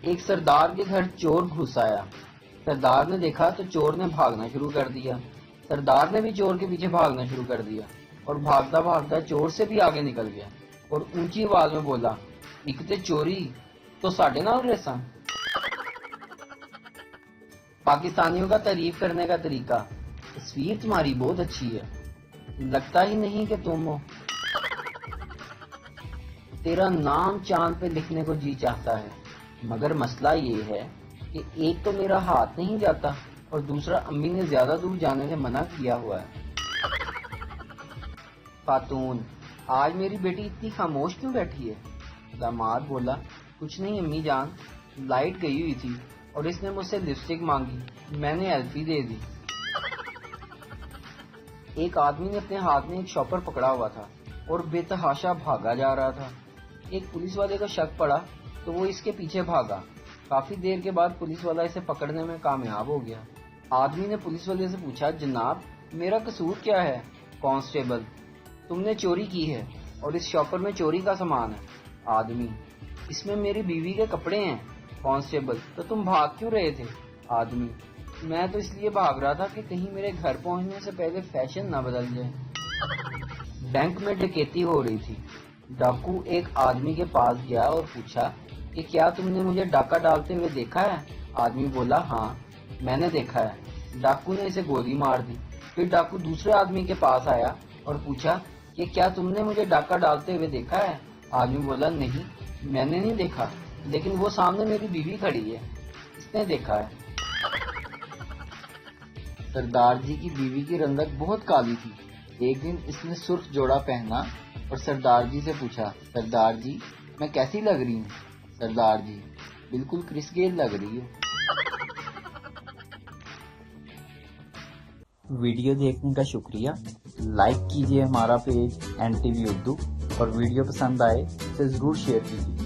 ایک سردار کے گھر چور گھس آیا۔ سردار نے دیکھا تو چور نے بھاگنا شروع کر دیا۔ سردار نے بھی چور کے پیچھے بھاگنا شروع کر دیا اور بھاگتا بھاگتا چور سے بھی آگے نکل گیا اور اونچی آواز میں بولا، اکتے چوری تو ساڈے نال ریساں۔ پاکستانیوں کا تعریف کرنے کا طریقہ، تصویر تمہاری بہت اچھی ہے، لگتا ہی نہیں کہ تم ہو۔ تیرا نام چاند پہ لکھنے کو جی چاہتا ہے، مگر مسئلہ یہ ہے کہ ایک تو میرا ہاتھ نہیں جاتا اور دوسرا امی نے زیادہ دور جانے سے منع کیا ہوا ہے۔ خاتون، آج میری بیٹی اتنی خاموش کیوں بیٹھی ہے؟ داماد بولا، کچھ نہیں امی جان، لائٹ گئی ہوئی تھی اور اس نے مجھ سے لپسٹک مانگی، میں نے ایلفی دے دی۔ ایک آدمی نے اپنے ہاتھ میں ایک شاپر پکڑا ہوا تھا اور بے تحاشا بھاگا جا رہا تھا۔ ایک پولیس والے کو شک پڑا تو وہ اس کے پیچھے بھاگا۔ کافی دیر کے بعد پولیس والا اسے پکڑنے میں کامیاب ہو گیا۔ آدمی نے پولیس والے سے پوچھا، جناب میرا قصور کیا ہے؟ کانسٹیبل، تم نے چوری کی ہے اور اس شاپر میں چوری کا سامان ہے۔ آدمی، اس میں میری بیوی کے کپڑے ہیں۔ کانسٹیبل، تو تم بھاگ کیوں رہے تھے؟ آدمی، میں تو اس لیے بھاگ رہا تھا کہ کہیں میرے گھر پہنچنے سے پہلے فیشن نہ بدل جائے۔ بینک میں ڈکیتی ہو رہی تھی۔ ڈاکو ایک آدمی کے پاس گیا اور پوچھا کہ کیا تم نے مجھے ڈاکہ ڈالتے ہوئے دیکھا ہے؟ آدمی بولا، ہاں میں نے دیکھا ہے۔ ڈاکو نے اسے گولی مار دی۔ پھر ڈاکو دوسرے آدمی کے پاس آیا اور پوچھا کہ کیا تم نے مجھے ڈاکہ ڈالتے ہوئے دیکھا ہے؟ آدمی بولا، نہیں میں نے نہیں دیکھا، لیکن وہ سامنے میری بیوی کھڑی ہے، اس نے دیکھا ہے۔ سردار جی کی بیوی کی رنگت بہت کالی تھی۔ ایک دن اس نے سرخ جوڑا پہنا اور سردار جی سے پوچھا، سردار جی میں کیسی لگ رہی ہوں؟ سردار جی، بالکل کرس گیل لگ رہی ہو۔ ویڈیو دیکھنے کا شکریہ۔ لائک کیجیے ہمارا پیج NTV اردو اور ویڈیو پسند آئے تو ضرور شیئر کیجیے۔